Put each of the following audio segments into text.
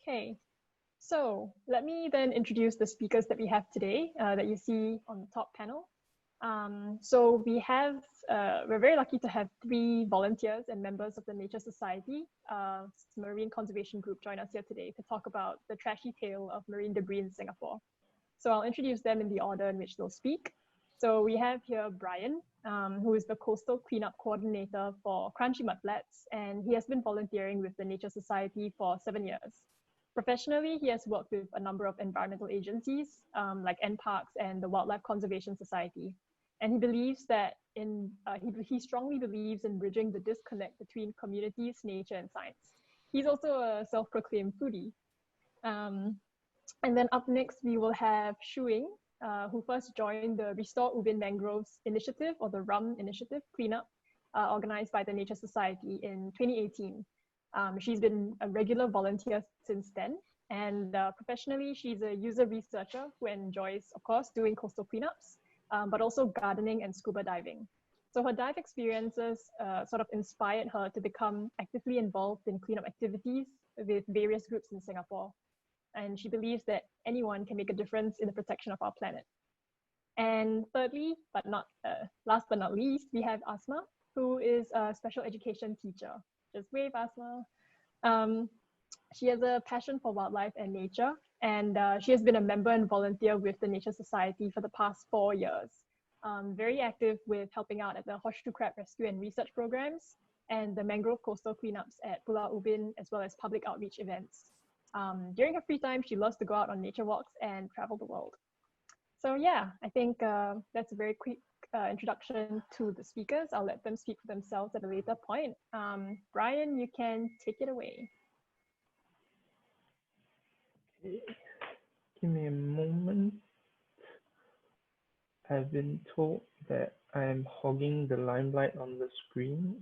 Okay, so let me then introduce the speakers that we have today that you see on the top panel. So we're very lucky to have 3 volunteers and members of the Nature Society, marine conservation group, join us here today to talk about the trashy tale of marine debris in Singapore. So I'll introduce them in the order in which they'll speak. So we have here Brian, who is the Coastal Cleanup Coordinator for Crunchy Mudflats, and he has been volunteering with the Nature Society for 7 years. Professionally, he has worked with a number of environmental agencies like NParks and the Wildlife Conservation Society. And he believes that he strongly believes in bridging the disconnect between communities, nature, and science. He's also a self-proclaimed foodie. And then up next, we will have Shuing, who first joined the Restore Ubin Mangroves Initiative, or the RUM Initiative cleanup, organized by the Nature Society in 2018. She's been a regular volunteer since then. And professionally, she's a user researcher who enjoys, of course, doing coastal cleanups, but also gardening and scuba diving. So her dive experiences sort of inspired her to become actively involved in cleanup activities with various groups in Singapore. And she believes that anyone can make a difference in the protection of our planet. And thirdly, but not last but not least, we have Asma, who is a special education teacher. Just wave, Asma. She has a passion for wildlife and nature, and she has been a member and volunteer with the Nature Society for the past 4 years. Very active with helping out at the Horseshoe Crab Rescue and Research Programs and the mangrove coastal cleanups at Pulau Ubin, as well as public outreach events. During her free time, she loves to go out on nature walks and travel the world. So yeah, I think that's a very quick introduction to the speakers. I'll let them speak for themselves at a later point. Brian, you can take it away. Okay. Give me a moment. I've been told that I'm hogging the limelight on the screen.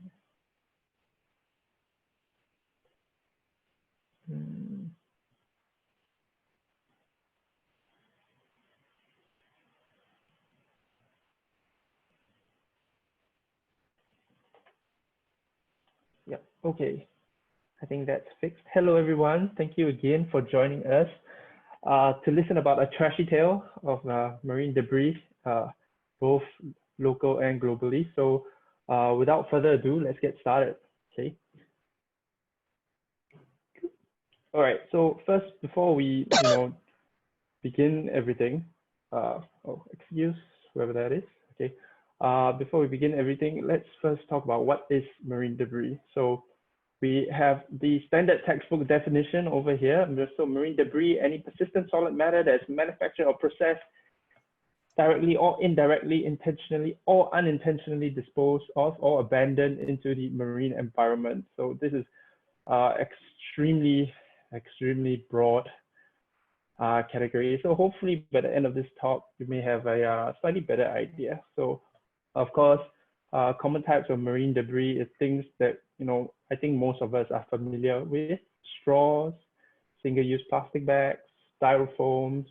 Yeah, okay. I think that's fixed. Hello, everyone. Thank you again for joining us to listen about a trashy tale of marine debris, both local and globally. So without further ado, let's get started, okay? All right, so first, before we, begin everything, excuse whoever that is, okay? Before we begin everything, let's first talk about what is marine debris. So we have the standard textbook definition over here. So marine debris, any persistent solid matter that's manufactured or processed directly or indirectly, intentionally or unintentionally disposed of or abandoned into the marine environment. So this is extremely broad category. So hopefully by the end of this talk, you may have a slightly better idea. So of course, common types of marine debris is things that, I think most of us are familiar with: straws, single-use plastic bags, styrofoams,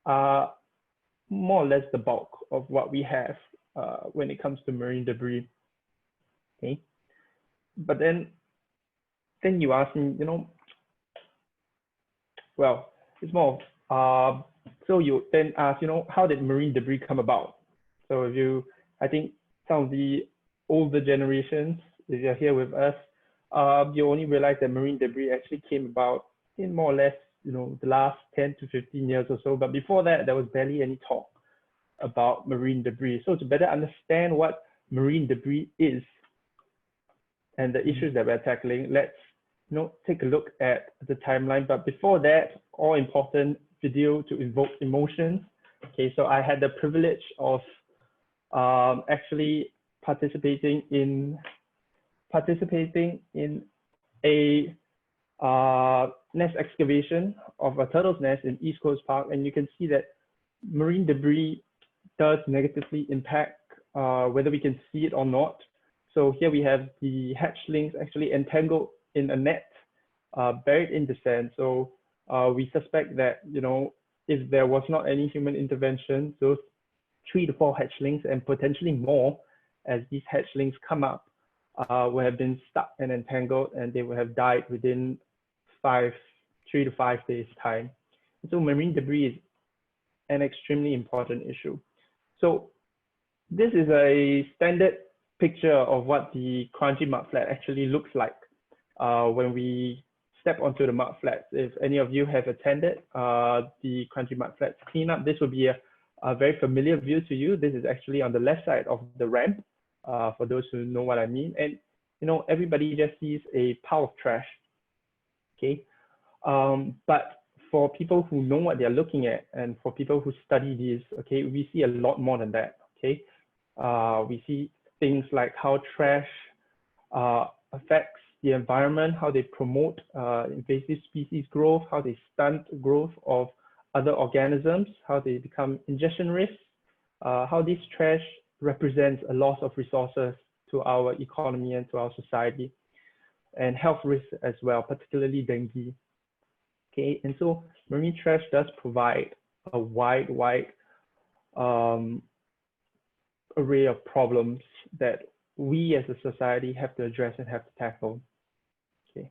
more or less the bulk of what we have when it comes to marine debris. Okay, but then you ask me, well, it's more of, so you then ask, how did marine debris come about? So I think some of the older generations, if you're here with us, you only realize that marine debris actually came about in more or less, the last 10 to 15 years or so. But before that, there was barely any talk about marine debris. So to better understand what marine debris is and the issues that we're tackling, let's take a look at the timeline. But before that, all important video to invoke emotions. Okay, so I had the privilege of actually participating in a nest excavation of a turtle's nest in East Coast Park, and you can see that marine debris does negatively impact whether we can see it or not. So here we have the hatchlings actually entangled in a net, buried in the sand. So we suspect that, if there was not any human intervention, those 3 to 4 hatchlings and potentially more, as these hatchlings come up, would have been stuck and entangled, and they would have died within 5 3 to 5 days time. So marine debris is an extremely important issue. So this is a standard picture of what the crunchy mudflat actually looks like when we step onto the mudflats. If any of you have attended the crunchy mudflats cleanup, this will be a very familiar view to you. This is actually on the left side of the ramp, for those who know what I mean. And you know, everybody just sees a pile of trash. Okay, but for people who know what they're looking at, and for people who study these, okay, we see a lot more than that. Okay, we see things like how trash affects the environment, how they promote invasive species growth, how they stunt growth of other organisms, how they become ingestion risks, how this trash represents a loss of resources to our economy and to our society, and health risks as well, particularly dengue. Okay, and so marine trash does provide a wide array of problems that we as a society have to address and have to tackle. Okay,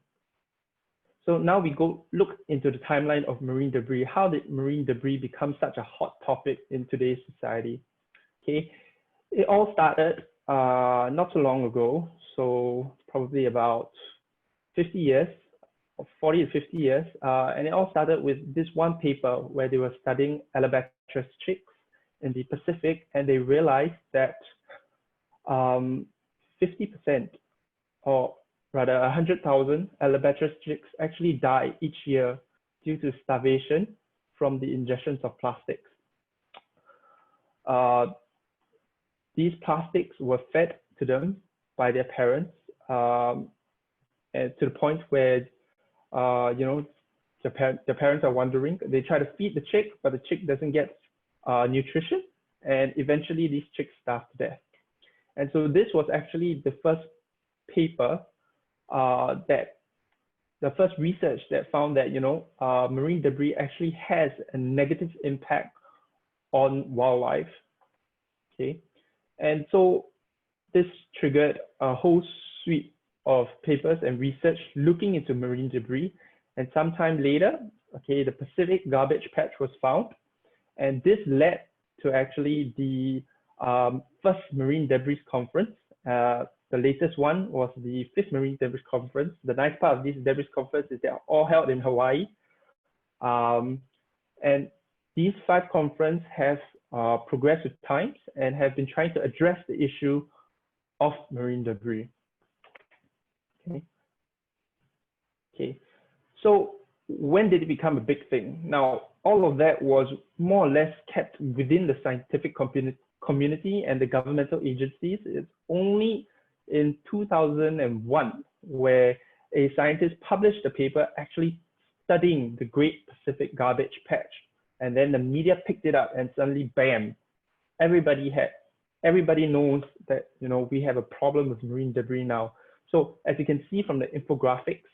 so now we go look into the timeline of marine debris. How did marine debris become such a hot topic in today's society? Okay, it all started not so long ago, so probably about 50 years, or 40 to 50 years, and it all started with this one paper where they were studying albatross chicks in the Pacific, and they realized that 50%, or rather 100,000 albatross chicks actually die each year due to starvation from the ingestions of plastics. These plastics were fed to them by their parents, and to the point where you know, the parents are wondering. They try to feed the chick, but the chick doesn't get nutrition, and eventually these chicks starve to death. And so this was actually the first paper the first research that found that, you know, marine debris actually has a negative impact on wildlife. Okay, and so this triggered a whole suite of papers and research looking into marine debris. And sometime later, okay, the Pacific Garbage Patch was found, and this led to actually the first Marine Debris Conference. The latest one was the 5th Marine Debris Conference. The nice part of this debris conference is they're all held in Hawaii. And these 5 conferences have progressed with times and have been trying to address the issue of marine debris. Okay. So when did it become a big thing? Now, all of that was more or less kept within the scientific community and the governmental agencies. It's only in 2001 where a scientist published a paper actually studying the Great Pacific Garbage Patch. And then the media picked it up, and suddenly, bam, everybody knows that, you know, we have a problem with marine debris now. So as you can see from the infographics,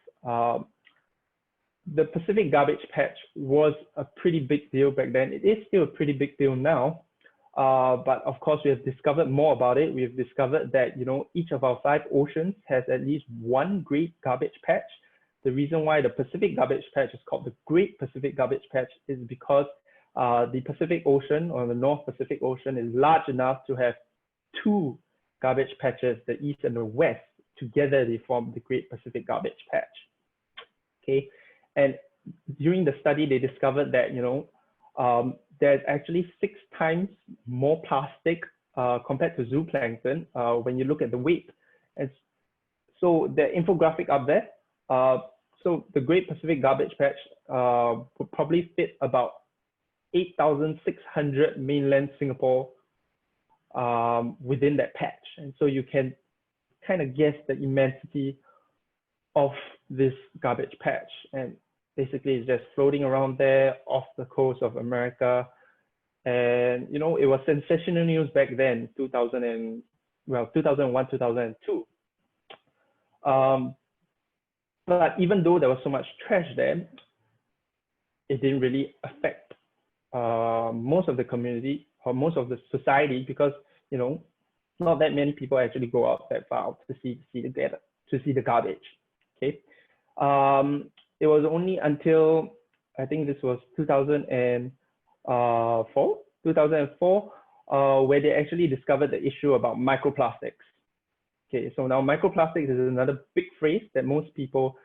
the Pacific Garbage Patch was a pretty big deal back then. It is still a pretty big deal now, but of course we have discovered more about it. We have discovered that, you know, each of our 5 oceans has at least one great garbage patch. The reason why the Pacific Garbage Patch is called the Great Pacific Garbage Patch is because the Pacific Ocean, or the North Pacific Ocean, is large enough to have 2 garbage patches, the east and the west. Together they form the Great Pacific Garbage Patch. Okay, and during the study they discovered that, you know, there's actually 6 times more plastic compared to zooplankton when you look at the weight. And so the infographic up there, so the Great Pacific Garbage Patch would probably fit about 8,600 mainland Singapore within that patch. And so you can kind of guess the immensity of this garbage patch. And basically it's just floating around there off the coast of America. And, you know, it was sensational news back then, 2001, 2002. But even though there was so much trash there, it didn't really affect most of the community or most of the society, because, you know, not that many people actually go out that far to see the garbage. Okay, it was only until, I think this was 2004, where they actually discovered the issue about microplastics. Okay, so now microplastics is another big phrase that most people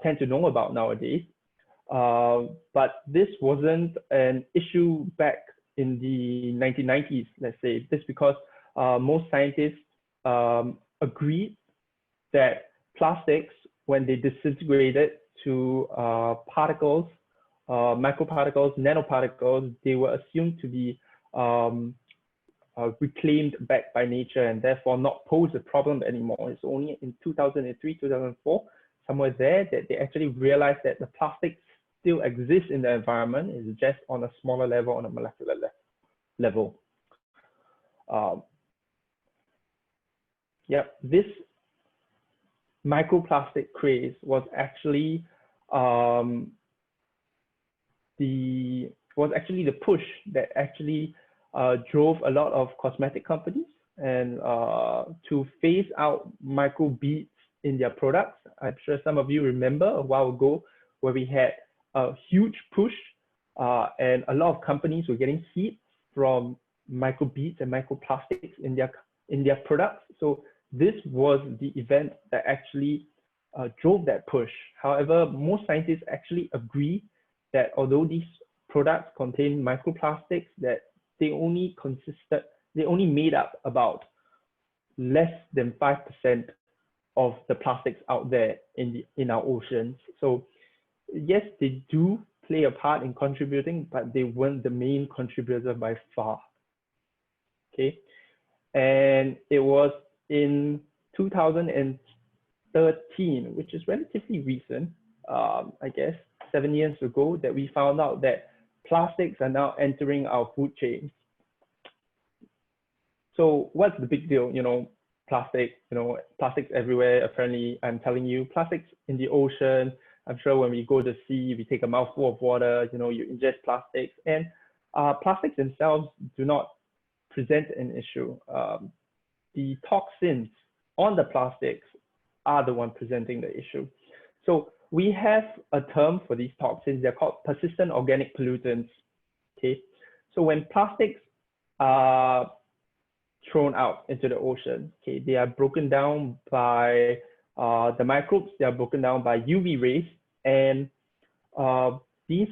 tend to know about nowadays. But this wasn't an issue back in the 1990s, let's say. This because most scientists agreed that plastics, when they disintegrated to particles, microparticles, nanoparticles, they were assumed to be reclaimed back by nature and therefore not pose a problem anymore. It's only in 2003, 2004, somewhere there, that they actually realized that the plastics still exist in the environment. It's just on a smaller level, on a molecular level. This microplastic craze was actually the push that actually drove a lot of cosmetic companies and to phase out micro beads in their products. I'm sure some of you remember a while ago where we had a huge push and a lot of companies were getting hit from micro beads and microplastics in their products. So this was the event that actually drove that push. However, most scientists actually agree that although these products contain microplastics, that they only made up about less than 5% of the plastics out there in our oceans. So yes, they do play a part in contributing, but they weren't the main contributor by far. Okay, and it was in 2013, which is relatively recent, I guess 7 years ago, that we found out that plastics are now entering our food chain. So what's the big deal? Plastics everywhere. Apparently, I'm telling you, plastics in the ocean. I'm sure when we go to the sea, we take a mouthful of water, you ingest plastics, and plastics themselves do not present an issue. The toxins on the plastics are the one presenting the issue. So we have a term for these toxins. They're called persistent organic pollutants. Okay, so when plastics are thrown out into the ocean, okay, they are broken down by the microbes. They are broken down by UV rays, and these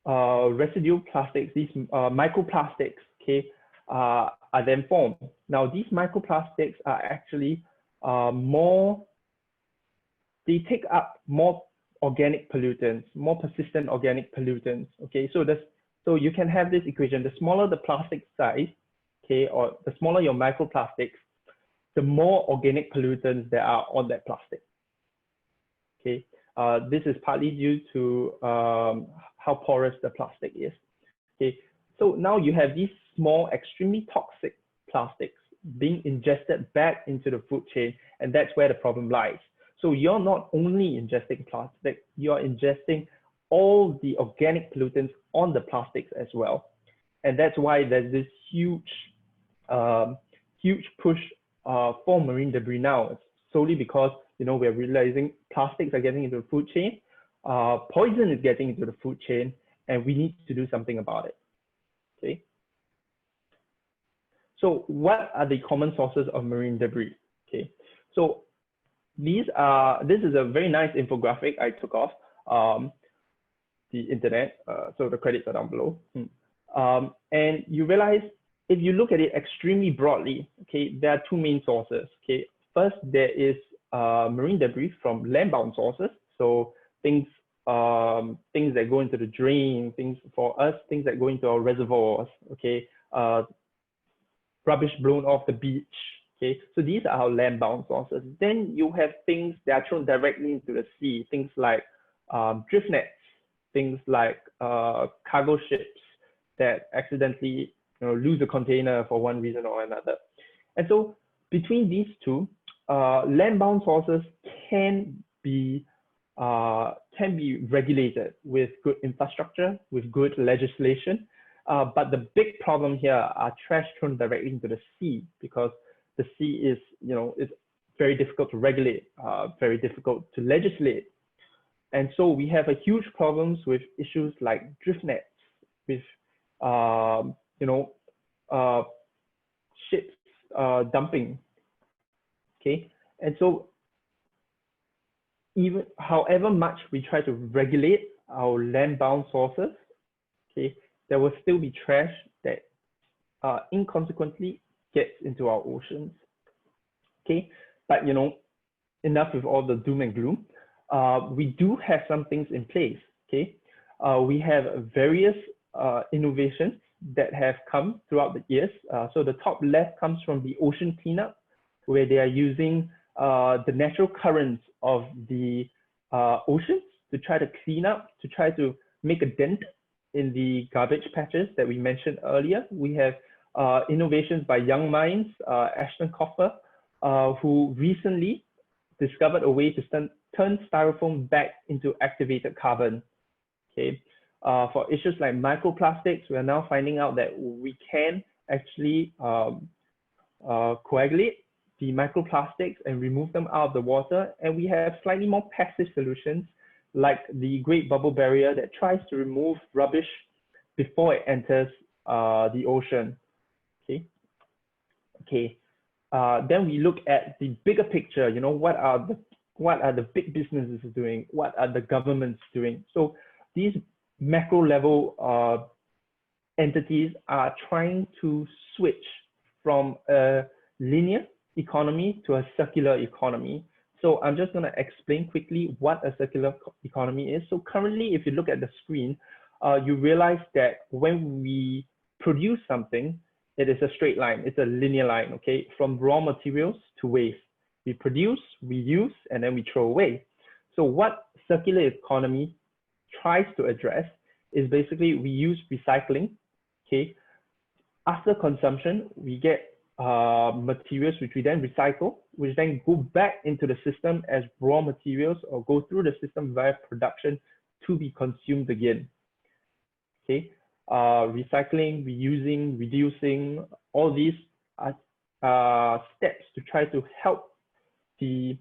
residual plastics, these microplastics, okay, are then formed. Now, these microplastics are actually they take up more organic pollutants, more persistent organic pollutants. Okay, so you can have this equation: the smaller the plastic size, okay, or the smaller your microplastics, the more organic pollutants there are on that plastic. Okay, this is partly due to how porous the plastic is. Okay, so now you have these small, extremely toxic plastics being ingested back into the food chain, and that's where the problem lies. So you're not only ingesting plastic, you're ingesting all the organic pollutants on the plastics as well. And that's why there's this huge push for marine debris now. It's solely because we're realizing plastics are getting into the food chain, poison is getting into the food chain, and we need to do something about it. Okay. So what are the common sources of marine debris? Okay. So this is a very nice infographic I took off the internet. So the credits are down below. And you realize if you look at it extremely broadly, okay, there are two main sources. Okay, first there is marine debris from land-bound sources. So things that go into the drain, things that go into our reservoirs. Okay, rubbish blown off the beach. Okay, so these are our land-bound sources. Then you have things that are thrown directly into the sea, things like drift nets, things like cargo ships that accidentally lose a container for one reason or another. And so between these two, land-bound sources can be regulated with good infrastructure, with good legislation. But the big problem here are trash thrown directly into the sea, because the sea is, it's very difficult to regulate, very difficult to legislate. And so we have a huge problems with issues like drift nets, with ships dumping. Okay, and so even however much we try to regulate our land-bound sources, okay, there will still be trash that inconsequently gets into our oceans. Okay, but enough with all the doom and gloom. We do have some things in place. Okay, we have various innovations that have come throughout the years. So the top left comes from the ocean cleanup, where they are using the natural currents of the oceans to try to clean up, to try to make a dent in the garbage patches that we mentioned earlier. We have innovations by young minds, Ashton Coffer, who recently discovered a way to turn styrofoam back into activated carbon. Okay, for issues like microplastics, we are now finding out that we can actually coagulate the microplastics and remove them out of the water. And we have slightly more passive solutions like the Great Bubble Barrier that tries to remove rubbish before it enters the ocean. Okay. Then we look at the bigger picture. What are the big businesses doing? What are the governments doing? So these macro level entities are trying to switch from a linear economy to a circular economy. So I'm just going to explain quickly what a circular economy is. So currently, if you look at the screen, you realize that when we produce something, it is a straight line. It's a linear line, okay? From raw materials to waste. We produce, we use, and then we throw away. So what circular economy tries to address is basically we use recycling, okay? After consumption, we get materials which we then recycle, which then go back into the system as raw materials or go through the system via production to be consumed again. Okay, recycling, reusing, reducing, all these are steps to try to help the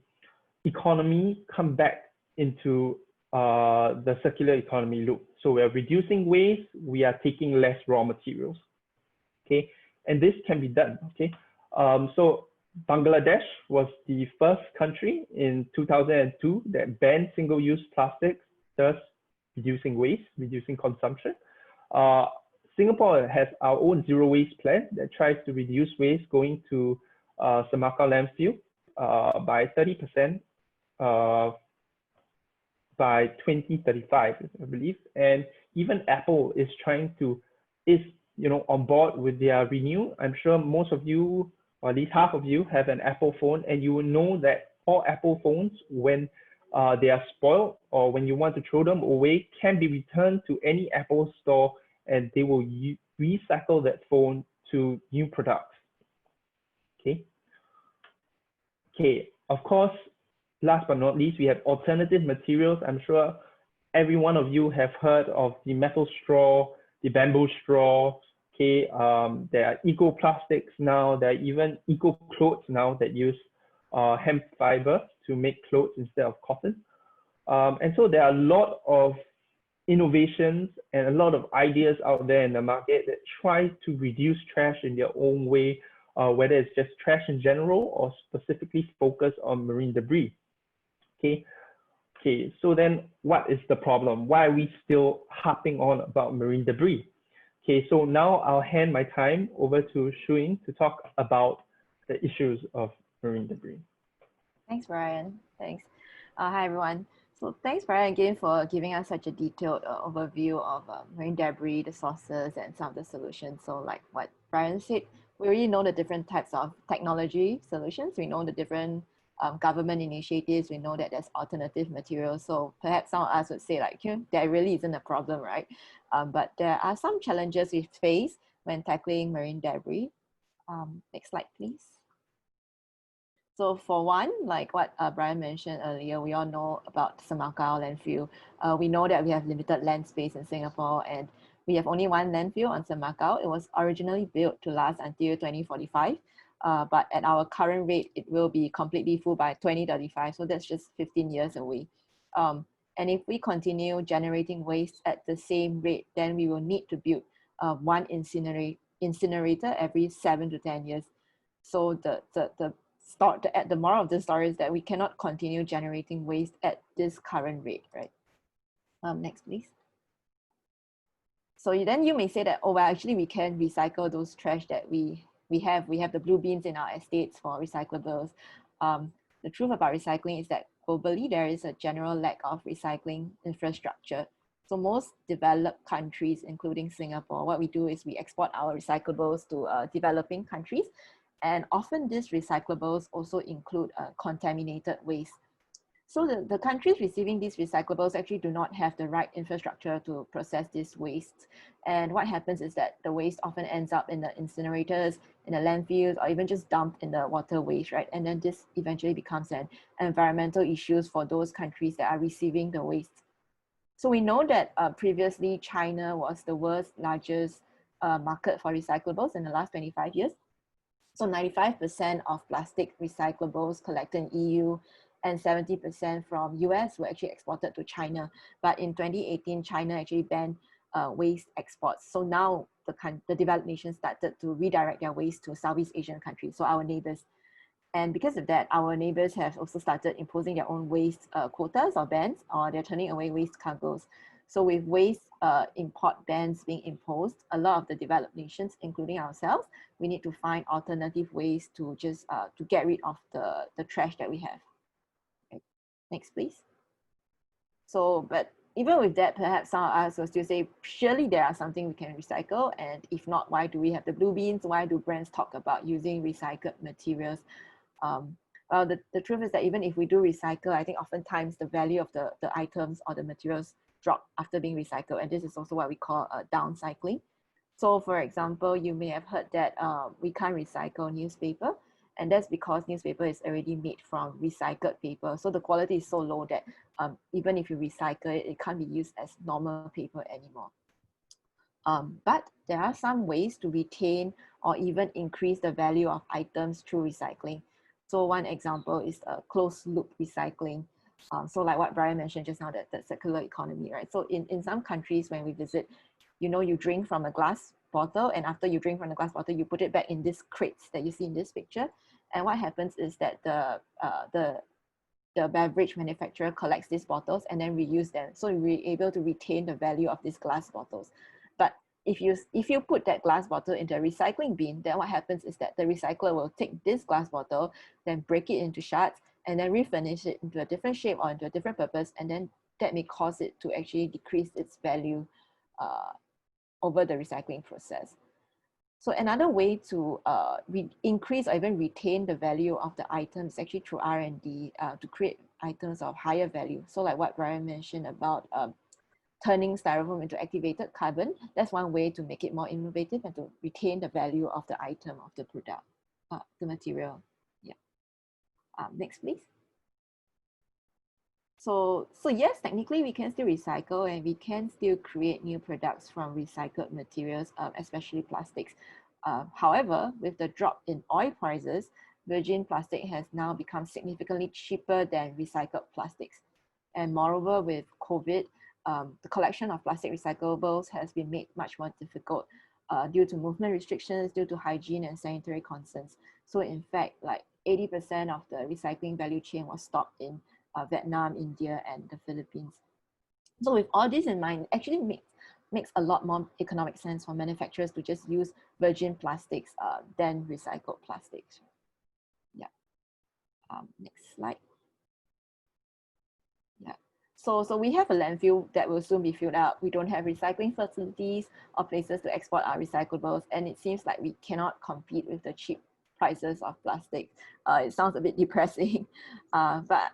economy come back into the circular economy loop. So we are reducing waste, we are taking less raw materials. Okay, and this can be done. Okay, so Bangladesh was the first country in 2002 that banned single-use plastics, thus reducing waste, reducing consumption. Singapore has our own zero waste plan that tries to reduce waste going to Semakau landfill by 30% by 2035, I believe. And even Apple is on board with their Renew. I'm sure most of you, or at least half of you, have an Apple phone, and you will know that all Apple phones, when they are spoiled or when you want to throw them away, can be returned to any Apple store, and they will recycle that phone to new products. Okay. Of course, last but not least, we have alternative materials. I'm sure every one of you have heard of the metal straw, the bamboo straw. Okay, there are eco-plastics now. There are even eco-clothes now that use hemp fiber to make clothes instead of cotton. And so there are a lot of innovations and a lot of ideas out there in the market that try to reduce trash in their own way, whether it's just trash in general or specifically focus on marine debris. Okay, so then what is the problem? Why are we still harping on about marine debris? Okay, so now I'll hand my time over to Shuing to talk about the issues of marine debris. Thanks, Brian. Thanks. Hi, everyone. So thanks, Brian, again for giving us such a detailed overview of marine debris, the sources, and some of the solutions. So like what Brian said, we already know the different types of technology solutions. We know the different government initiatives. We know that there's alternative materials. So perhaps some of us would say like, there really isn't a problem, right? But there are some challenges we face when tackling marine debris. Next slide, please. So for one, like what Brian mentioned earlier, we all know about Semakau landfill. We know that we have limited land space in Singapore, and we have only one landfill on Semakau. It was originally built to last until 2045. but at our current rate, it will be completely full by 2035. So that's just 15 years away. And if we continue generating waste at the same rate, then we will need to build one incinerator every 7 to 10 years. So the moral of the story is that we cannot continue generating waste at this current rate, right? Next, please. So then you may say that, oh, well, actually we can recycle those trash that we have. We have the blue bins in our estates for recyclables. The truth about recycling is that globally there is a general lack of recycling infrastructure. So most developed countries, including Singapore, what we do is we export our recyclables to developing countries. And often these recyclables also include contaminated waste. So the countries receiving these recyclables actually do not have the right infrastructure to process this waste. And what happens is that the waste often ends up in the incinerators, in the landfills, or even just dumped in the waterways, right? And then this eventually becomes an environmental issue for those countries that are receiving the waste. So we know that previously China was the world's largest market for recyclables in the last 25 years. So 95% of plastic recyclables collected in EU and 70% from US were actually exported to China. But in 2018, China actually banned waste exports. So now the developed nations started to redirect their waste to Southeast Asian countries, so our neighbors. And because of that, our neighbors have also started imposing their own waste quotas or bans, or they're turning away waste cargoes. So with waste import bans being imposed, a lot of the developed nations, including ourselves, we need to find alternative ways to just to get rid of the trash that we have. Okay. Next, please. So, but even with that, perhaps some of us will still say, surely there are something we can recycle. And if not, why do we have the blue bins? Why do brands talk about using recycled materials? Well, the truth is that even if we do recycle, I think oftentimes the value of the items or the materials drop after being recycled. And this is also what we call downcycling. So for example, you may have heard that we can't recycle newspaper. And that's because newspaper is already made from recycled paper. So the quality is so low that even if you recycle it, it can't be used as normal paper anymore. But there are some ways to retain or even increase the value of items through recycling. So one example is closed loop recycling. So like what Brian mentioned just now, that circular economy, right? So in some countries when we visit, you know, you drink from a glass bottle, and after you drink from the glass bottle, you put it back in these crates that you see in this picture. And what happens is that the beverage manufacturer collects these bottles and then reuse them. So we're able to retain the value of these glass bottles. But if you put that glass bottle into a recycling bin, then what happens is that the recycler will take this glass bottle, then break it into shards, and then refurnish it into a different shape or into a different purpose, and then that may cause it to actually decrease its value over the recycling process. So another way to increase or even retain the value of the items is actually through R&D to create items of higher value. So like what Brian mentioned about turning styrofoam into activated carbon, that's one way to make it more innovative and to retain the value of the item, of the product, the material. Yeah. Next, please. So yes, technically we can still recycle and we can still create new products from recycled materials, especially plastics. However, with the drop in oil prices, virgin plastic has now become significantly cheaper than recycled plastics. And moreover, with COVID, the collection of plastic recyclables has been made much more difficult due to movement restrictions, due to hygiene and sanitary concerns. So in fact, like 80% of the recycling value chain was stopped in Vietnam, India, and the Philippines. So with all this in mind, it actually makes a lot more economic sense for manufacturers to just use virgin plastics than recycled plastics. Yeah. Next slide. Yeah. So we have a landfill that will soon be filled up. We don't have recycling facilities or places to export our recyclables, and it seems like we cannot compete with the cheap prices of plastic. It sounds a bit depressing, but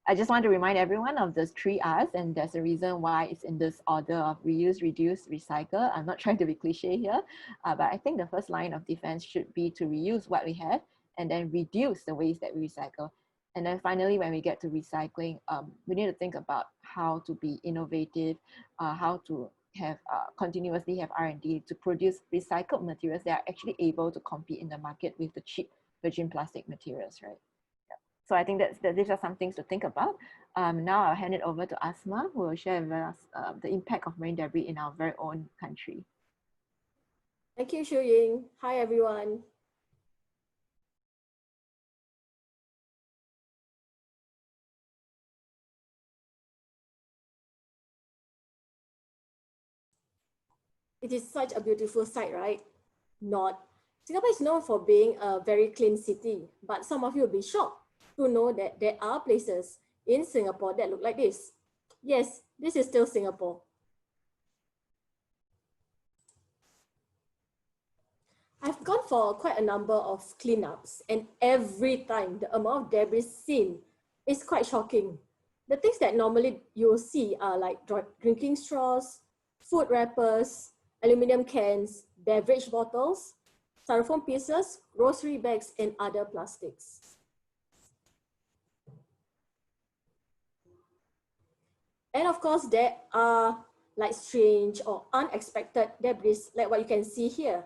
I just want to remind everyone of those 3 R's, and there's a reason why it's in this order of reuse, reduce, recycle. I'm not trying to be cliche here, but I think the first line of defense should be to reuse what we have and then reduce the waste that we recycle. And then finally, when we get to recycling, we need to think about how to be innovative, how to have continuously have R&D to produce recycled materials that are actually able to compete in the market with the cheap virgin plastic materials, right? So I think these are some things to think about. Now I'll hand it over to Asma, who will share with us the impact of marine debris in our very own country. Thank you, Shu Ying. Hi, everyone. It is such a beautiful sight, right? Not. Singapore is known for being a very clean city, but some of you will be shocked to know that there are places in Singapore that look like this. Yes, this is still Singapore. I've gone for quite a number of cleanups, and every time the amount of debris seen is quite shocking. The things that normally you'll see are like drinking straws, food wrappers, aluminum cans, beverage bottles, styrofoam pieces, grocery bags, and other plastics. And of course, there are like strange or unexpected debris, like what you can see here.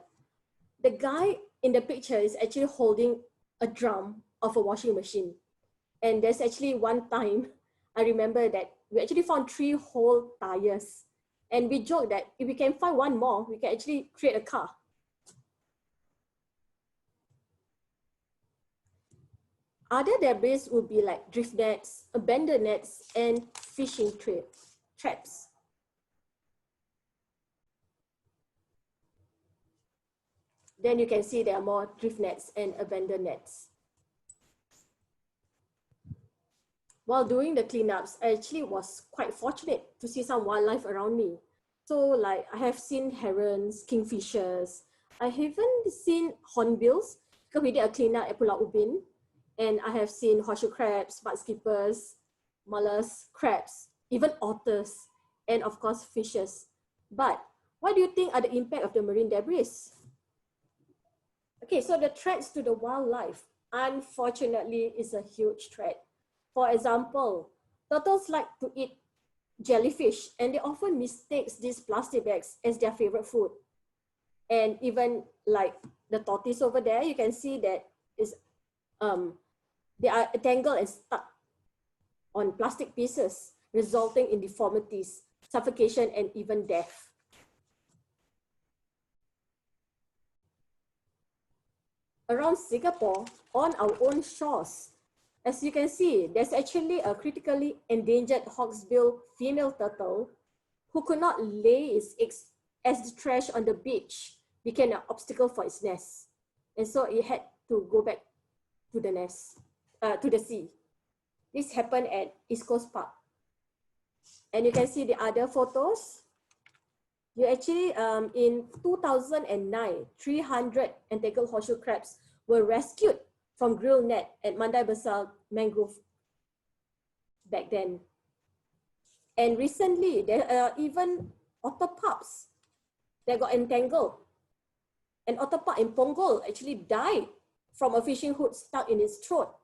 The guy in the picture is actually holding a drum of a washing machine. And there's actually one time, I remember that we actually found 3 whole tires. And we joked that if we can find one more, we can actually create a car. Other debris would be like drift nets, abandoned nets, and fishing traps. Then you can see there are more drift nets and abandoned nets. While doing the cleanups, I actually was quite fortunate to see some wildlife around me. So like I have seen herons, kingfishers. I haven't seen hornbills because we did a cleanup at Pulau Ubin. And I have seen horseshoe crabs, mudskippers, mollusks, crabs, even otters, and of course fishes. But what do you think are the impact of the marine debris? Okay, so the threats to the wildlife, unfortunately, is a huge threat. For example, turtles like to eat jellyfish, and they often mistake these plastic bags as their favorite food. And even like the tortoise over there, you can see that is they are entangled and stuck on plastic pieces, resulting in deformities, suffocation, and even death. Around Singapore, on our own shores, as you can see, there's actually a critically endangered hawksbill female turtle who could not lay its eggs as the trash on the beach became an obstacle for its nest. And so it had to go back to the nest, to the sea. This happened at East Coast Park. And you can see the other photos. You actually, in 2009, 300 entangled horseshoe crabs were rescued from grill net at Mandai Besar Mangrove back then. And recently, there are even otter pups that got entangled. An otter pup in Punggol actually died from a fishing hook stuck in its throat.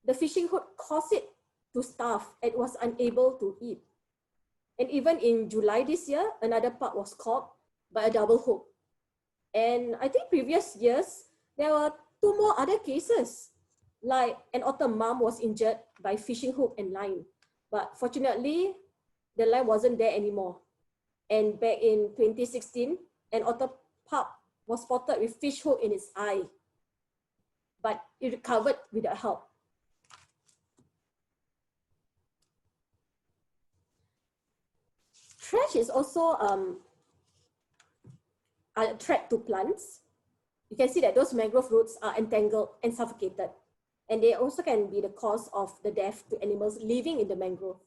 The fishing hook caused it to starve and was unable to eat. And even in July this year, another pup was caught by a double hook. And I think previous years, there were 2 more other cases, like an otter mom was injured by fishing hook and line. But fortunately, the line wasn't there anymore. And back in 2016, an otter pup was spotted with fish hook in its eye, but it recovered without help. Trash is also a threat to plants. You can see that those mangrove roots are entangled and suffocated. And they also can be the cause of the death to animals living in the mangrove.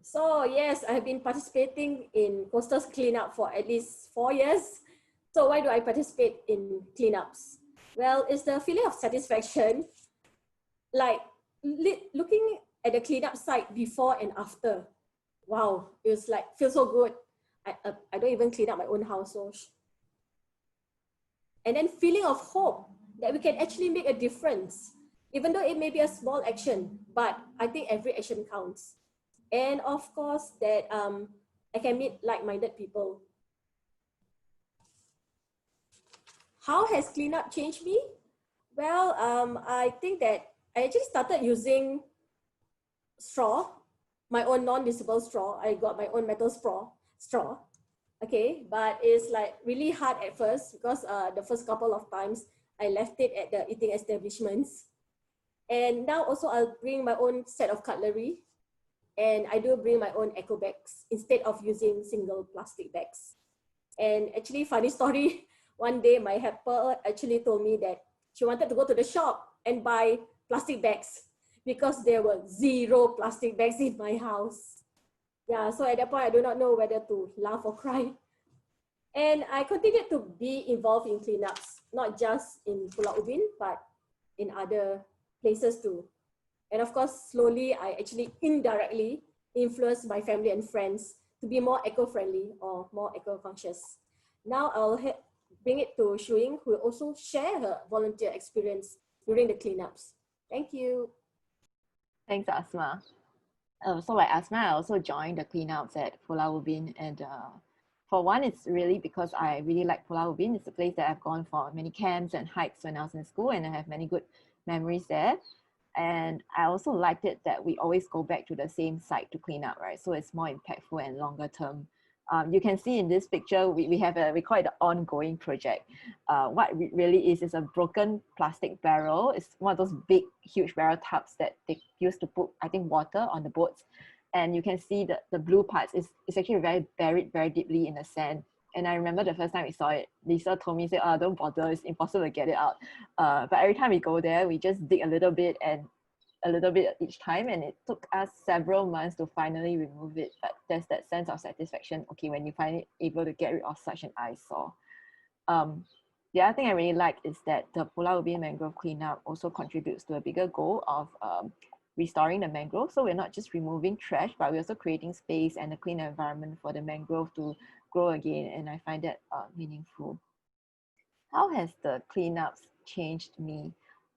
So yes, I have been participating in coastal cleanup for at least 4 years. So why do I participate in cleanups? Well, it's the feeling of satisfaction, like looking at the cleanup site before and after. Wow, it was like, feels so good. I don't even clean up my own house. So. And then feeling of hope that we can actually make a difference, even though it may be a small action, but I think every action counts. And of course that I can meet like-minded people. how has cleanup changed me? Well, I think that I actually started using straw, my own non-visible straw. I got my own metal straw. Okay, but it's like really hard at first because the first couple of times I left it at the eating establishments. And now also I'll bring my own set of cutlery, and I do bring my own eco bags instead of using single plastic bags. And actually, funny story, one day my helper actually told me that she wanted to go to the shop and buy plastic bags because there were 0 plastic bags in my house. Yeah, so at that point, I do not know whether to laugh or cry. And I continued to be involved in cleanups, not just in Pulau Ubin, but in other places too. And of course, slowly, I actually indirectly influenced my family and friends to be more eco-friendly or more eco-conscious. Now I'll bring it to Shuing, who will also share her volunteer experience during the cleanups. Thank you. Thanks, Asma. So like Asma, I also joined the cleanups at Pulau Ubin, and for one, it's really because I really like Pulau Ubin. It's a place that I've gone for many camps and hikes when I was in school, and I have many good memories there. And I also liked it that we always go back to the same site to clean up, right? So it's more impactful and longer term. You can see in this picture, we call it the ongoing project. What it really is a broken plastic barrel. It's one of those big, huge barrel tubs that they used to put, I think, water on the boats. And you can see the blue parts is actually buried very deeply in the sand. And I remember the first time we saw it, Lisa told me, say, "Oh, don't bother, it's impossible to get it out." But every time we go there, we just dig a little bit each time, and it took us several months to finally remove it. But there's that sense of satisfaction, okay, when you finally able to get rid of such an eyesore. The other thing I really like is that the Pulau Ubin mangrove cleanup also contributes to a bigger goal of restoring the mangrove. So we're not just removing trash, but we're also creating space and a clean environment for the mangrove to grow again. And I find that meaningful. How has the cleanups changed me?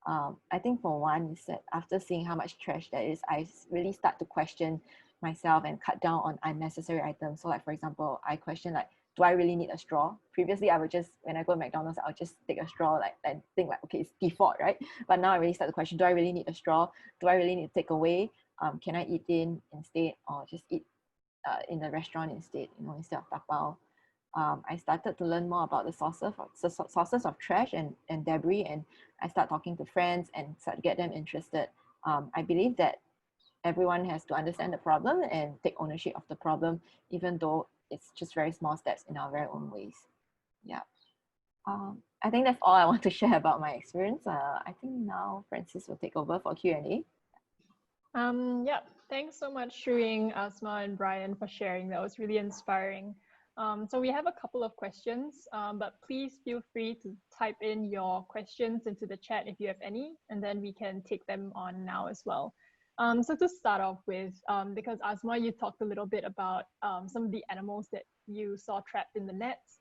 I think for one is that after seeing how much trash there is, I really start to question myself and cut down on unnecessary items. So like, for example, I question like, do I really need a straw? Previously, I would just, when I go to McDonald's, I'll just take a straw like and think like, okay, it's default, right? But now I really start to question, do I really need a straw? Do I really need to take away? Can I eat in instead, or just eat in the restaurant instead, instead of tapao? I started to learn more about the sources of trash and debris, and I start talking to friends and start to get them interested. I believe that everyone has to understand the problem and take ownership of the problem, even though it's just very small steps in our very own ways. Yeah. I think that's all I want to share about my experience. I think now Francis will take over for Q&A. Yeah, thanks so much, Shuing, Asma, and Brian for sharing. That was really inspiring. So we have a couple of questions, but please feel free to type in your questions into the chat if you have any, and then we can take them on now as well. So to start off with, because Asma, you talked a little bit about some of the animals that you saw trapped in the nets.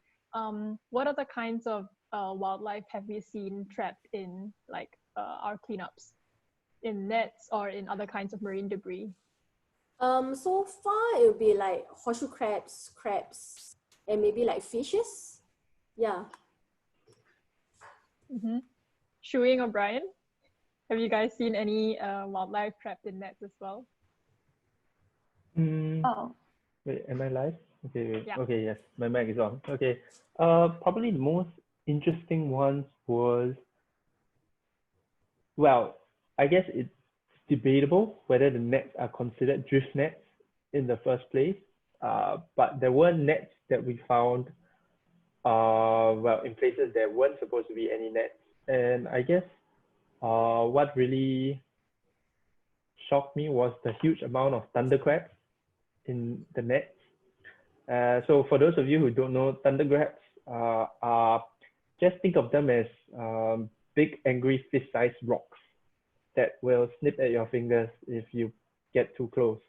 What other kinds of wildlife have we seen trapped in like our cleanups, in nets or in other kinds of marine debris? So far it would be like horseshoe crabs, and maybe like fishes. Yeah. Mm-hmm. Shuing or Brian, have you guys seen any wildlife trapped in nets as well? Oh. Wait, am I live? Okay, wait. Yeah. Okay, yes, my mic is on. Okay. Probably the most interesting ones was, well, I guess it's debatable whether the nets are considered drift nets in the first place. But there were nets that we found, well, in places there weren't supposed to be any nets. And I guess what really shocked me was the huge amount of thunder crabs in the nets. So for those of you who don't know, thunder crabs are, just think of them as big, angry, fist-sized rocks that will snip at your fingers if you get too close.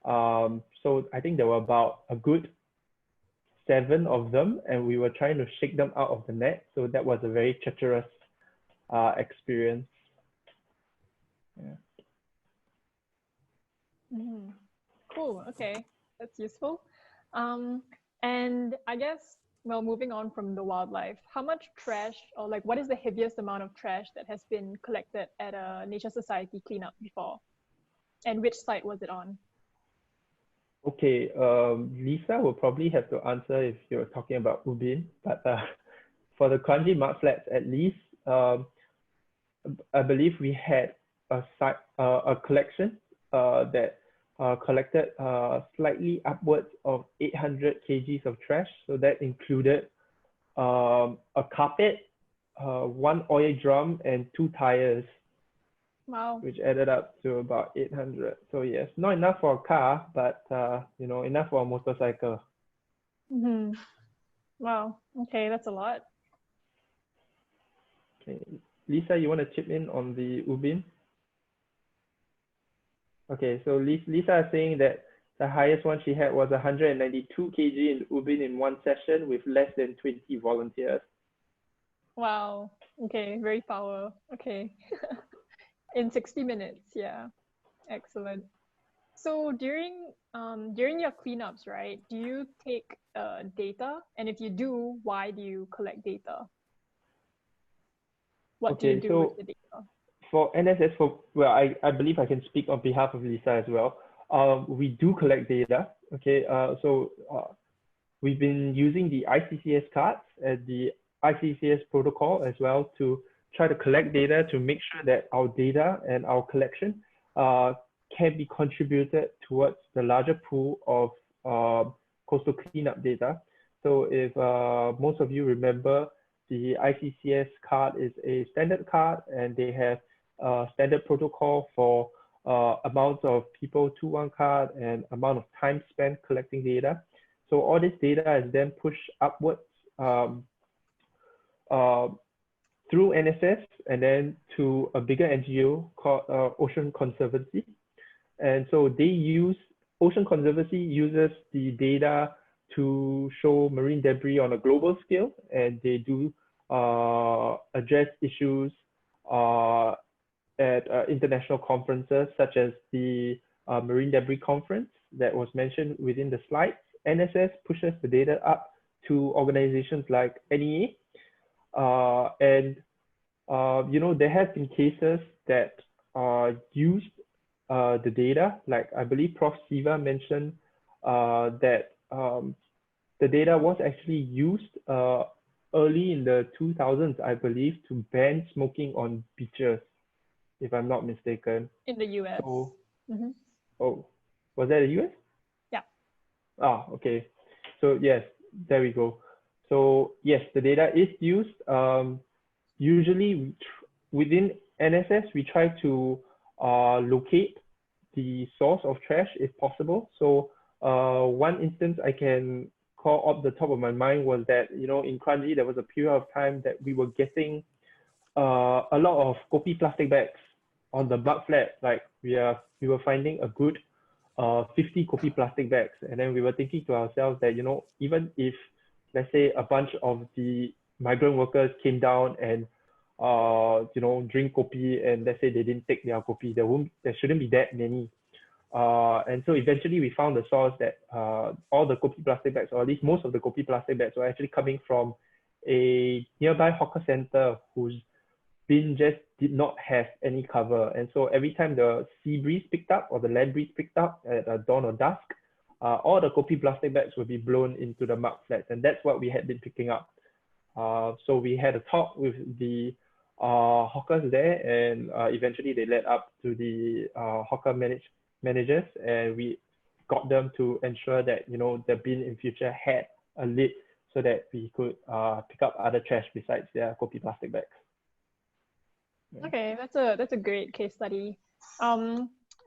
So I think there were about a good 7 of them, and we were trying to shake them out of the net. So that was a very treacherous experience. Yeah. Mm-hmm. Cool. Okay, that's useful. And I guess well, moving on from the wildlife, how much trash, or like what is the heaviest amount of trash that has been collected at a Nature Society cleanup before? And which site was it on? Okay, Lisa will probably have to answer if you're talking about Ubin, but for the Kranji mudflats at least, I believe we had a collection that collected slightly upwards of 800 kgs of trash. So that included a carpet, one oil drum, and 2 tires. Wow. Which added up to about 800. So yes, not enough for a car, but enough for a motorcycle. Mm-hmm. Wow. Okay, that's a lot. Okay, Lisa, you want to chip in on the Ubin? Okay, so Lisa is saying that the highest one she had was 192 kg in Ubin in one session with less than 20 volunteers. Wow. Okay, very power. Okay. In 60 minutes, yeah. Excellent. So during your cleanups, right, do you take data? And if you do, why do you collect data? What do you do with the data? For NSS, I believe I can speak on behalf of Lisa as well. We do collect data. Okay, we've been using the ICCS cards and the ICCS protocol as well to try to collect data to make sure that our data and our collection can be contributed towards the larger pool of coastal cleanup data. So if most of you remember, the ICCS card is a standard card, and they have standard protocol for amounts of people to one card and amount of time spent collecting data. So all this data is then pushed upwards through NSS and then to a bigger NGO called Ocean Conservancy. And so Ocean Conservancy uses the data to show marine debris on a global scale, and they do address issues at international conferences such as the Marine Debris Conference that was mentioned within the slides. NSS pushes the data up to organizations like NEA, and there have been cases that used the data, like I believe Prof. Siva mentioned that the data was actually used early in the 2000s, I believe, to ban smoking on beaches, if I'm not mistaken. In the US. So, mm-hmm. Oh, was that the US? Yeah. Ah, okay. So yes, there we go. So yes, the data is used. Usually within NSS, we try to locate the source of trash if possible. So one instance I can call off the top of my mind was that, in Kranji, there was a period of time that we were getting a lot of kopi plastic bags on the mud flat. Like we were finding a good 50 kopi plastic bags. And then we were thinking to ourselves that, even if, let's say, a bunch of the migrant workers came down and drink kopi, and let's say they didn't take their kopi, there shouldn't be that many. And so eventually we found the source that all the kopi plastic bags, or at least most of the kopi plastic bags, were actually coming from a nearby hawker center whose bin just did not have any cover. And so every time the sea breeze picked up or the land breeze picked up at dawn or dusk, all the kopi plastic bags would be blown into the mud flats, and that's what we had been picking up. So we had a talk with the hawkers there, and eventually they led up to the hawker managers, and we got them to ensure that the bin in future had a lid so that we could pick up other trash besides their kopi plastic bags. Okay, that's a great case study.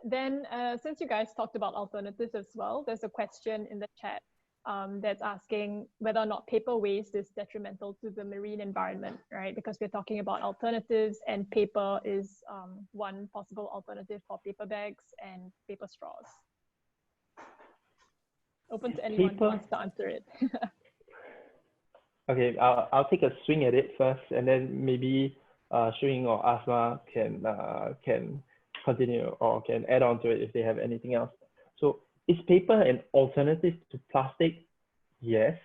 Then since you guys talked about alternatives as well, there's a question in the chat that's asking whether or not paper waste is detrimental to the marine environment, right? Because we're talking about alternatives, and paper is one possible alternative for paper bags and paper straws. Open to anyone who wants to answer it. Okay, I'll take a swing at it first, and then maybe Shuing or Asma can continue or can add on to it if they have anything else. So is paper an alternative to plastic? Yes.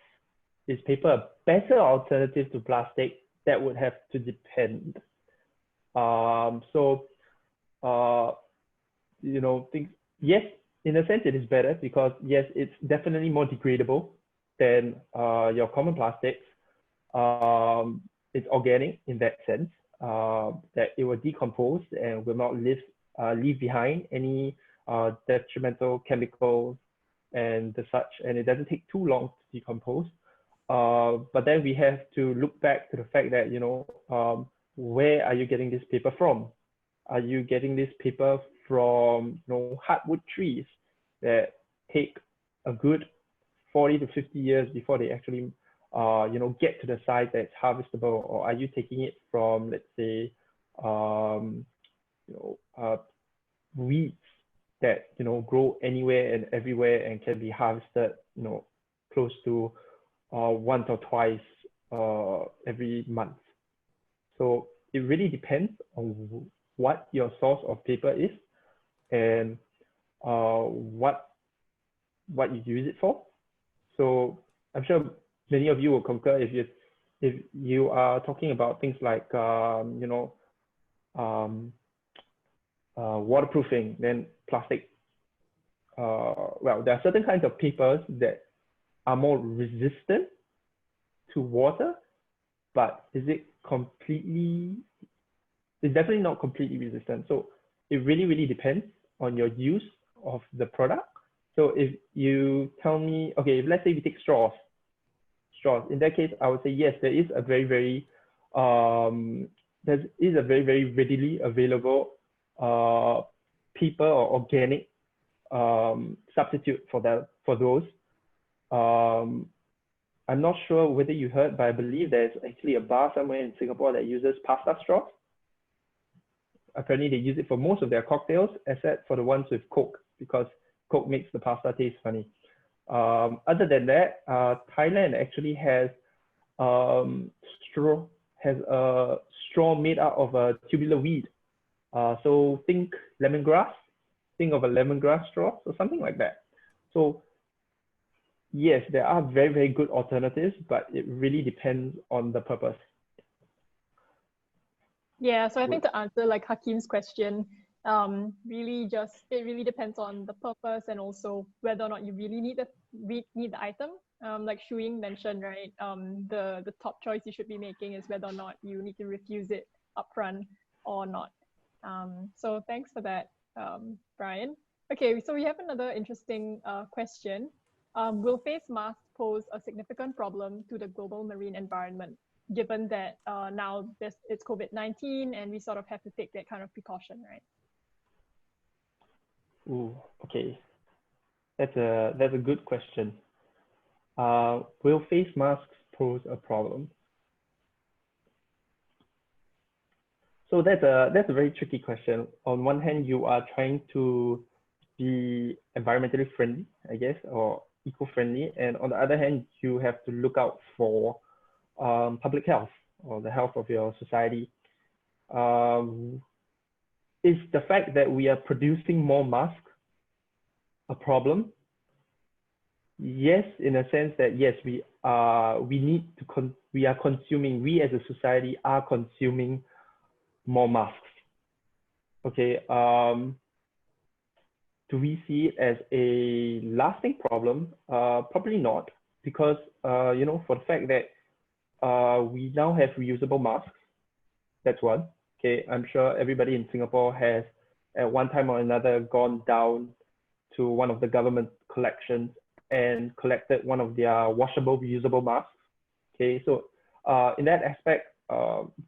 is paper a better alternative to plastic? That would have to depend. Yes, in a sense it is better because yes, it's definitely more degradable than your common plastics. It's organic in that sense, that it will decompose and will not leave behind any detrimental chemicals and the such, and it doesn't take too long to decompose. But then we have to look back to the fact that, where are you getting this paper from? Are you getting this paper from hardwood trees that take a good 40 to 50 years before they actually get to the size that's harvestable? Or are you taking it from, let's say, weeds that grow anywhere and everywhere and can be harvested close to once or twice every month? So it really depends on what your source of paper is and what you use it for. So I'm sure many of you will concur if you are talking about things like waterproofing, then plastic. Well, there are certain kinds of papers that are more resistant to water, but it's definitely not completely resistant. So it really depends on your use of the product. So if you tell me, okay, if let's say we take straws, in that case, I would say yes, there is a very readily available paper or organic substitute for those. I'm not sure whether you heard, but I believe there's actually a bar somewhere in Singapore that uses pasta straws. Apparently, they use it for most of their cocktails, except for the ones with Coke, because Coke makes the pasta taste funny. Other than that, Thailand actually has a straw made out of a tubular weed. So think lemongrass. Think of a lemongrass straw, or something like that. So yes, there are very good alternatives, but it really depends on the purpose. Yeah, so I think to answer like Hakim's question, it really depends on the purpose and also whether or not you really need the item. Like Shuing mentioned, right? The top choice you should be making is whether or not you need to refuse it upfront or not. So thanks for that, Brian. Okay, so we have another interesting question. Will face masks pose a significant problem to the global marine environment, given that now it's COVID-19 and we sort of have to take that kind of precaution, right? Ooh, okay. That's a good question. Will face masks pose a problem? So that's a very tricky question. On one hand, you are trying to be environmentally friendly, I guess, or eco-friendly, and on the other hand, you have to look out for public health or the health of your society. Is the fact that we are producing more masks a problem? Yes, in a sense that yes, we as a society are consuming more masks. Okay. Do we see it as a lasting problem? Probably not, because for the fact that we now have reusable masks. That's one. Okay, I'm sure everybody in Singapore has at one time or another gone down to one of the government collections and collected one of their washable, reusable masks. Okay, so in that aspect,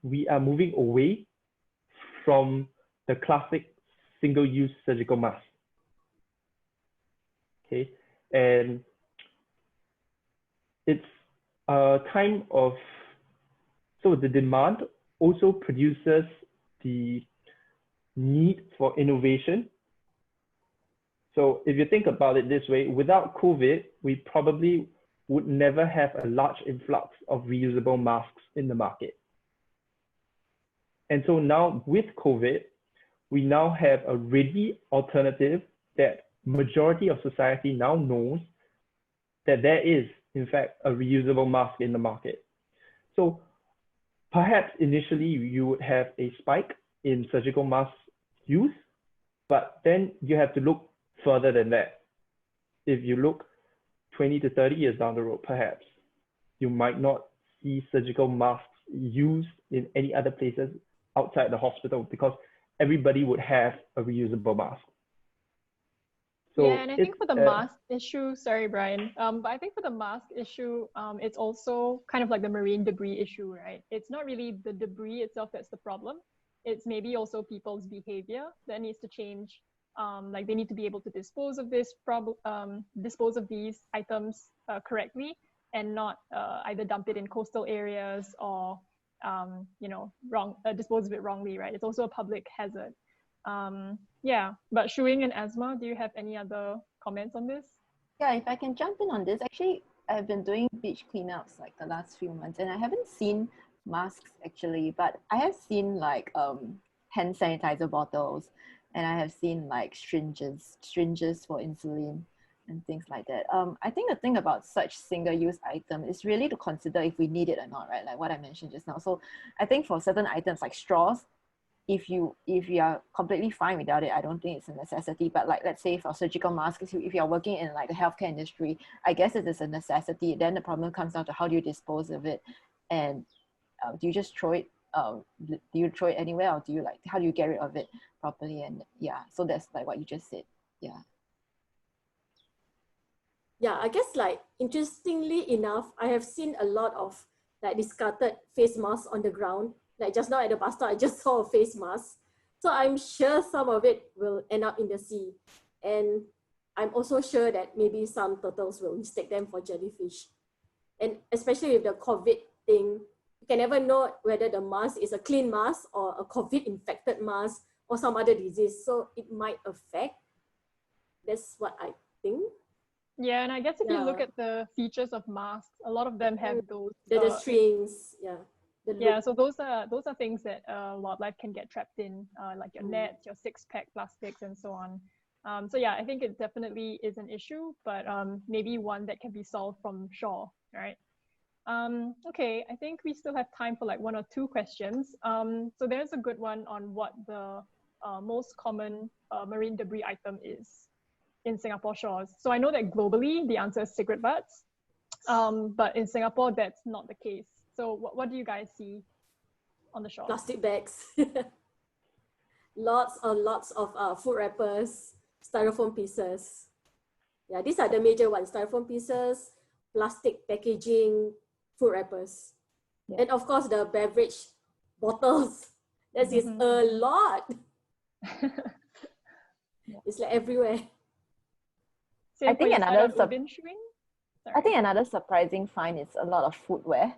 we are moving away from the classic single-use surgical mask. Okay, and it's a time of, so the demand also produces the need for innovation. So if you think about it this way, without COVID, we probably would never have a large influx of reusable masks in the market. And so now with COVID, we now have a ready alternative that majority of society now knows that there is in fact, a reusable mask in the market. So perhaps initially you would have a spike in surgical mask use, but then you have to look further than that. If you look 20 to 30 years down the road, perhaps you might not see surgical masks used in any other places outside the hospital because everybody would have a reusable mask. So yeah, and I think for the mask issue, sorry, Brian, but I think for the mask issue, it's also kind of like the marine debris issue, right? It's not really the debris itself that's the problem. It's maybe also people's behavior that needs to change. Like they need to be able to dispose of this dispose of these items correctly and not either dump it in coastal areas or dispose of it wrongly, right? It's also a public hazard. Yeah, but Shuing and Asma, do you have any other comments on this? Yeah, if I can jump in on this, actually, I've been doing beach cleanups like the last few months, and I haven't seen masks actually, but I have seen like hand sanitizer bottles, and I have seen like syringes for insulin and things like that. I think the thing about such single-use item is really to consider if we need it or not, right? Like what I mentioned just now. So I think for certain items like straws, if you are completely fine without it, I don't think it's a necessity. But like, let's say for surgical masks, if you're working in like the healthcare industry, I guess it is a necessity. Then the problem comes down to how do you dispose of it, and do you just throw it? Do you throw it anywhere, or do you how do you get rid of it properly? And yeah, so that's like what you just said. Yeah. Yeah, I guess like interestingly enough, I have seen a lot of like discarded face masks on the ground. Like just now at the bus stop, I just saw a face mask. So I'm sure some of it will end up in the sea. And I'm also sure that maybe some turtles will mistake them for jellyfish. And especially with the COVID thing, you can never know whether the mask is a clean mask or a COVID infected mask or some other disease. So it might affect. That's what I think. Yeah, and I guess if you look at the features of masks, a lot of them have those the strings, yeah, so those are things that wildlife can get trapped in, like your nets, your six-pack plastics, and so on. So yeah, I think it definitely is an issue, but maybe one that can be solved from shore, right? Okay, I think we still have time for like one or two questions. So there's a good one on what the most common marine debris item is in Singapore shores. So I know that globally the answer is cigarette butts, but in Singapore that's not the case. So what do you guys see on the shore? Plastic bags, lots of food wrappers, styrofoam pieces. Yeah, these are the major ones: styrofoam pieces, plastic packaging, food wrappers, and of course the beverage bottles. That is a lot. It's like everywhere. I think another surprising find is a lot of footwear.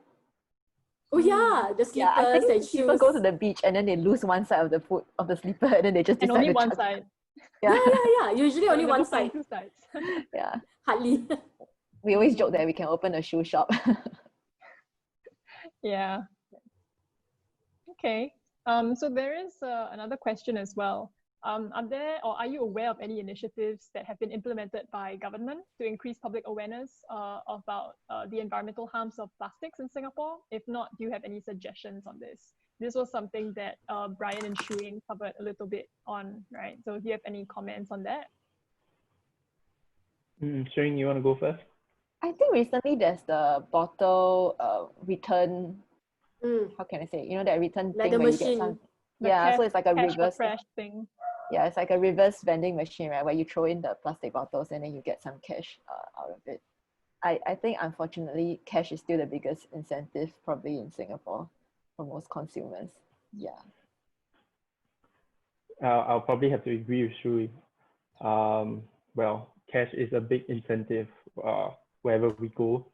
Oh yeah, the slippers I think and shoes. People go to the beach and then they lose one side of the foot of the slipper and then they just decide only to one side. Yeah. Usually only one side. Two sides. Yeah. Hardly. We always joke that we can open a shoe shop. Yeah. Okay. So there is another question as well. Are you aware of any initiatives that have been implemented by government to increase public awareness about the environmental harms of plastics in Singapore? If not, do you have any suggestions on this? This was something that Brian and Shuing covered a little bit on, right? So do you have any comments on that? Shuing, you want to go first? I think recently there's the bottle return. How can I say? You know that return like thing the where machine. you get some. Yeah, so it's like a reverse thing. Yeah, it's like a reverse vending machine, right? Where you throw in the plastic bottles and then you get some cash out of it. I think unfortunately cash is still the biggest incentive probably in Singapore for most consumers. Yeah. I'll probably have to agree with Shui. Well, cash is a big incentive wherever we go.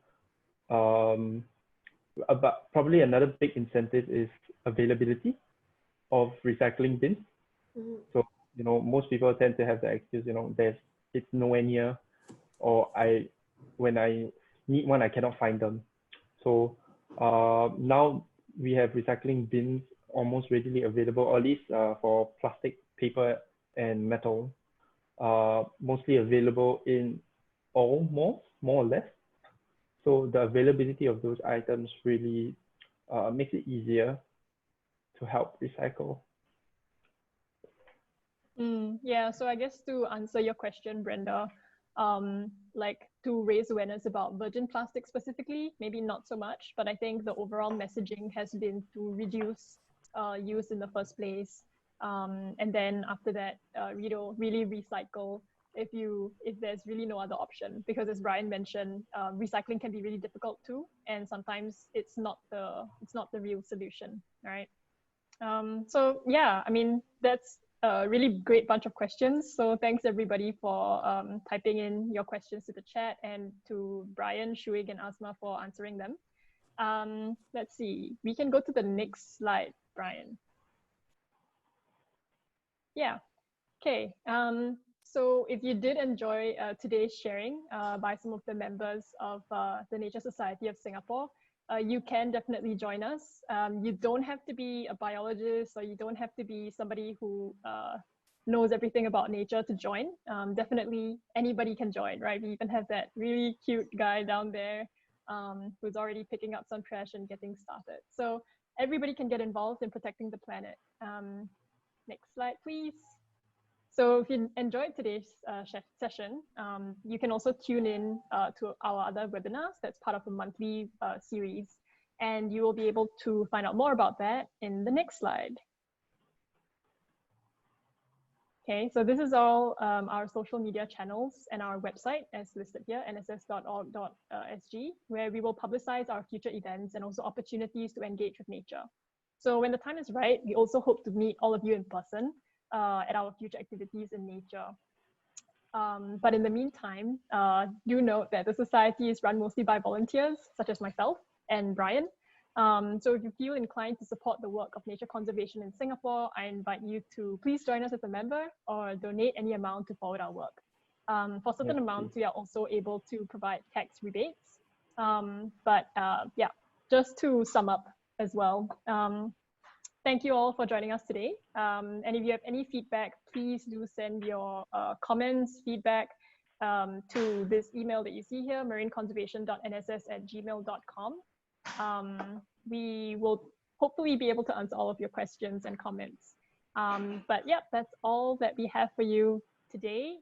But probably another big incentive is availability of recycling bins. So, most people tend to have the excuse, it's nowhere near, or when I need one, I cannot find them. So now we have recycling bins almost readily available, or at least for plastic, paper, and metal, mostly available in all malls, more or less. So the availability of those items really makes it easier to help recycle. Yeah, so I guess to answer your question, Brenda, like to raise awareness about virgin plastic specifically, maybe not so much, but I think the overall messaging has been to reduce use in the first place. And then after that, really recycle if there's really no other option, because as Brian mentioned, recycling can be really difficult too, and sometimes it's not the real solution, right? So yeah, I mean, that's a really great bunch of questions. So thanks everybody for typing in your questions to the chat, and to Brian, Shuig, and Asma for answering them. Let's see, we can go to the next slide, Brian. Yeah, okay. So if you did enjoy today's sharing by some of the members of the Nature Society of Singapore, you can definitely join us. You don't have to be a biologist, or you don't have to be somebody who knows everything about nature to join. Definitely anybody can join, right? We even have that really cute guy down there who's already picking up some trash and getting started. So everybody can get involved in protecting the planet. Next slide, please. So if you enjoyed today's session, you can also tune in to our other webinars. That's part of a monthly series. And you will be able to find out more about that in the next slide. Okay, so this is all our social media channels and our website as listed here, nss.org.sg, where we will publicize our future events and also opportunities to engage with nature. So when the time is right, we also hope to meet all of you in person at our future activities in nature. But in the meantime, do note that the society is run mostly by volunteers, such as myself and Brian. So if you feel inclined to support the work of nature conservation in Singapore, I invite you to please join us as a member or donate any amount to forward our work. For certain amounts, we are also able to provide tax rebates. Yeah, just to sum up as well, thank you all for joining us today. And if you have any feedback, please do send your comments, feedback to this email that you see here, marineconservation.nss@gmail.com. We will hopefully be able to answer all of your questions and comments. But yeah, that's all that we have for you today.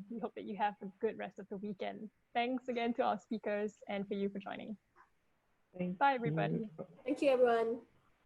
We hope that you have a good rest of the weekend. Thanks again to our speakers and for you for joining. Bye, everybody. Thank you, everyone.